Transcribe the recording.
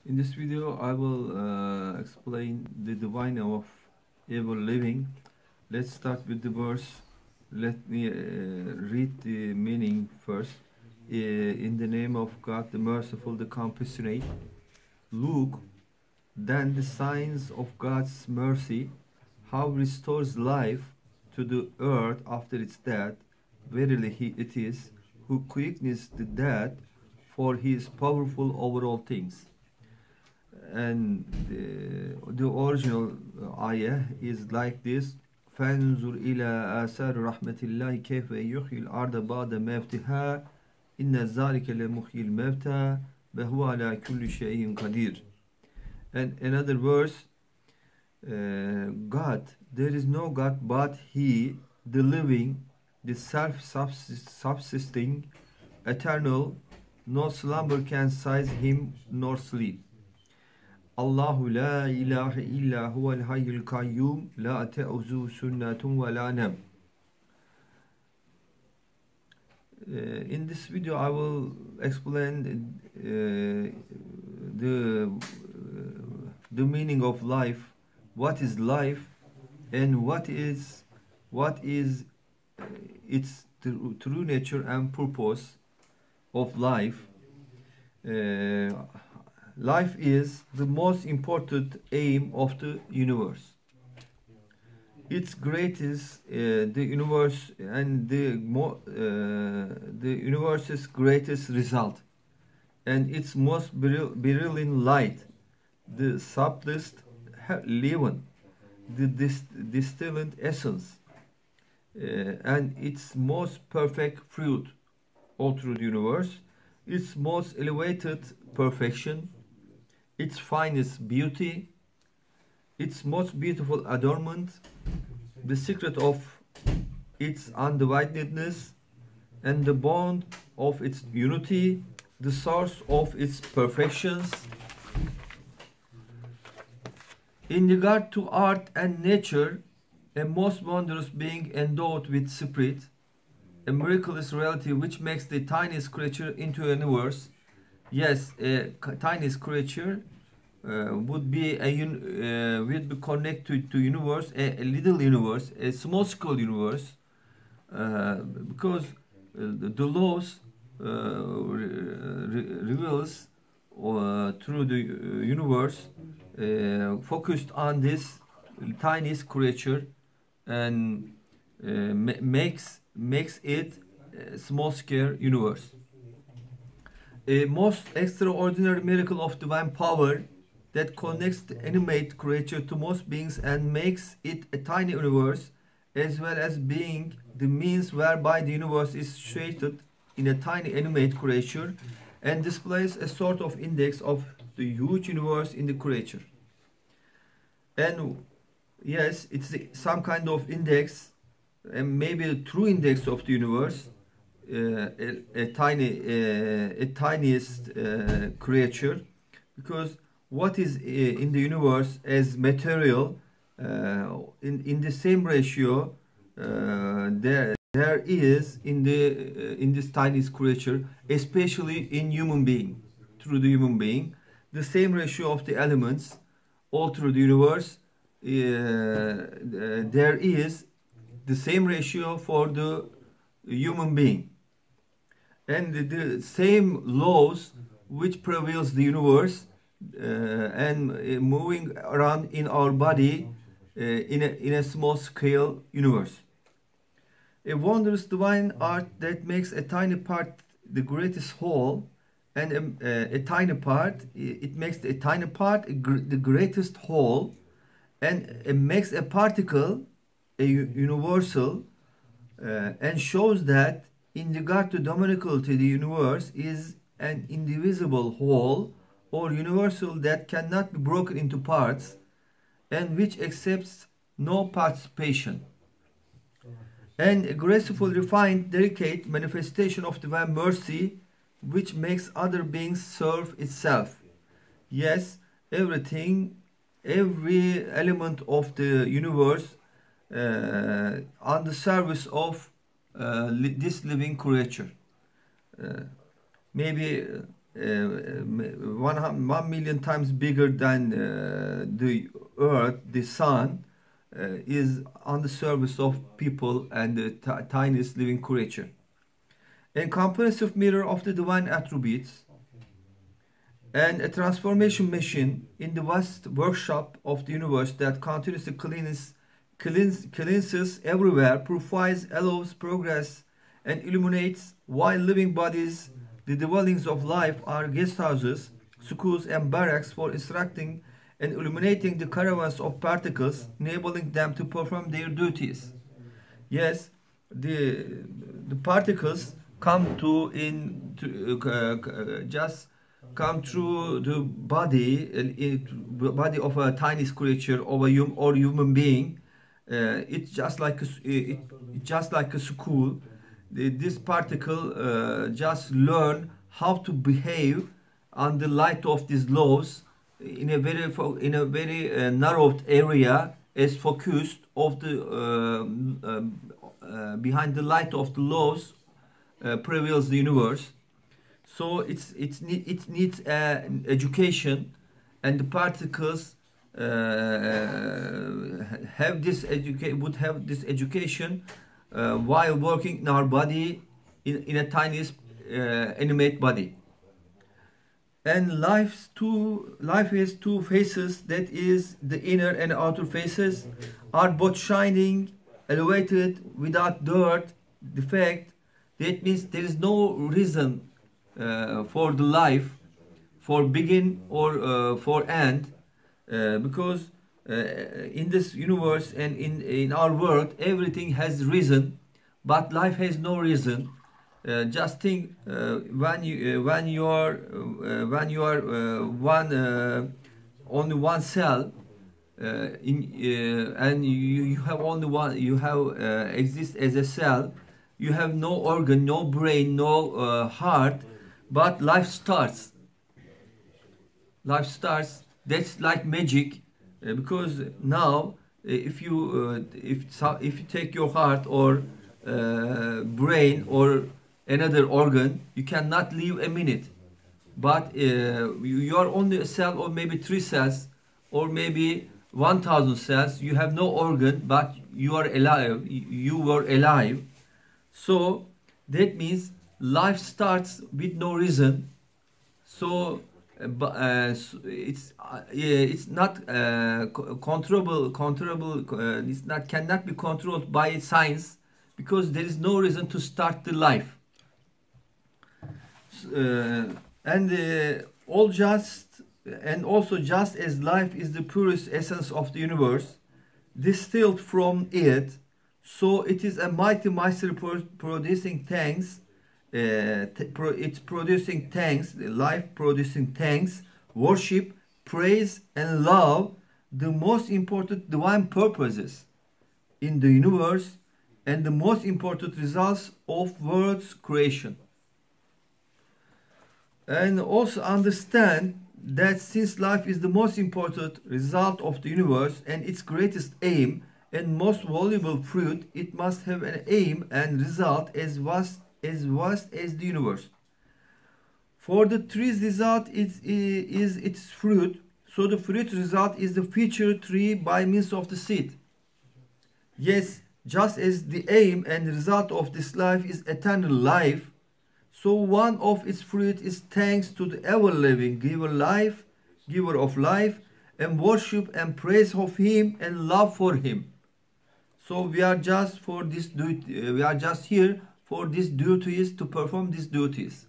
In this video, I will explain the divine of ever-living. Let's start with the verse. Let me read the meaning first. In the name of God, the merciful, the compassionate. Look, then the signs of God's mercy, how restores life to the earth after its death. Verily it is who quickens the dead, for he is powerful over all things. And the original ayah is like this: فَانْزُرْ إِلَى آثَارِ رَحْمَةِ اللَّهِ كَيْفَ يُحْيِي الْأَرْضَ بَعْدَ مَوْتِهَا إِنَّ ذَلِكَ لَمُحْيِي الْمَوْتَى وَهُوَ عَلَى كُلِّ شَيْءٍ قَدِيرٌ. And another verse, God, there is no God but He, the living, the self-subsisting, eternal, no slumber can seize Him nor sleep. Allahu la ilahe illa huvel hayyul kayyum la te'uzu sunnatun ve la nem. In this video, I will explain the meaning of life, what is life, and what is its true nature and purpose of life. Life is the most important aim of the universe. Its greatest, the universe and the universe's greatest result, and its most brilliant light, the subtlest leaven, the distilled essence, and its most perfect fruit, all through the universe, its most elevated perfection, its finest beauty, its most beautiful adornment, the secret of its undividedness, and the bond of its unity, the source of its perfections. In regard to art and nature, a most wondrous being endowed with spirit, a miraculous reality which makes the tiniest creature into a universe. Yes, a tiniest creature would be connected to universe, a little universe, a small scale universe, because the laws reveals through the universe focused on this tiniest creature and makes it a small scale universe. A most extraordinary miracle of divine power that connects the animate creature to most beings and makes it a tiny universe, as well as being the means whereby the universe is situated in a tiny animate creature, and displays a sort of index of the huge universe in the creature. And yes, it's some kind of index, and maybe the true index of the universe, a tiniest creature, because what is in the universe as material, in the same ratio there is in this tiniest creature, especially in human being, through the human being, the same ratio of the elements all through the universe. There is the same ratio for the human being, and the same laws which prevails the universe and moving around in our body in a small scale universe. A wondrous divine art that makes a tiny part the greatest whole, and a tiny part, it makes a tiny part the greatest whole, and it makes a particle a universal, and shows that in regard to dominicality, the universe is an indivisible whole or universal that cannot be broken into parts, and which accepts no participation, and a graceful, refined, delicate manifestation of divine mercy which makes other beings serve itself. Yes, everything, every element of the universe on the service of this living creature. Maybe 1 million times bigger than the earth, the sun, is on the service of people and the tiniest living creature. A comprehensive mirror of the divine attributes and a transformation machine in the vast workshop of the universe that continuously cleanses everywhere, purifies, allows progress, and illuminates, while living bodies, the dwellings of life, are guest houses, schools, and barracks for instructing and illuminating the caravans of particles, enabling them to perform their duties. Yes, the particles come just come through the body, body of a tiny creature or human being. It's just like a school. This particle just learn how to behave on the light of these laws in a very narrowed area, as focused of the behind the light of the laws prevails the universe. So it needs education, and the particles would have this education while working in our body in a tiniest animate body. And life has two faces, that is the inner and outer faces are both shining, elevated, without dirt, defect. That means there is no reason for the life, for begin or for end, because in this universe and in our world everything has reason, but life has no reason. Just think, when you are only one cell, and you have only one, exist as a cell. You have no organ, no brain, no heart, but life starts. Life starts. That's like magic, because now if you take your heart or brain or another organ, you cannot live a minute. But you are only a cell, or maybe 3 cells, or maybe 1,000 cells. You have no organ, but you are alive. You were alive. So that means life starts with no reason. So it's not controllable. Cannot be controlled by science, because there is no reason to start the life. Also just as life is the purest essence of the universe, distilled from it, so it is a mighty mystery producing thanks. It's producing thanks, life producing thanks, worship, praise, and love, the most important divine purposes in the universe and the most important results of world's creation. And also understand that since life is the most important result of the universe and its greatest aim and most valuable fruit, it must have an aim and result as vast as the universe. For the tree's result is its fruit, so the fruit result is the future tree by means of the seed. Yes, just as the aim and result of this life is eternal life, so one of its fruit is thanks to the ever-living giver of life, and worship and praise of him and love for him. So we are just for this duty, we are just here for these duties, to perform these duties.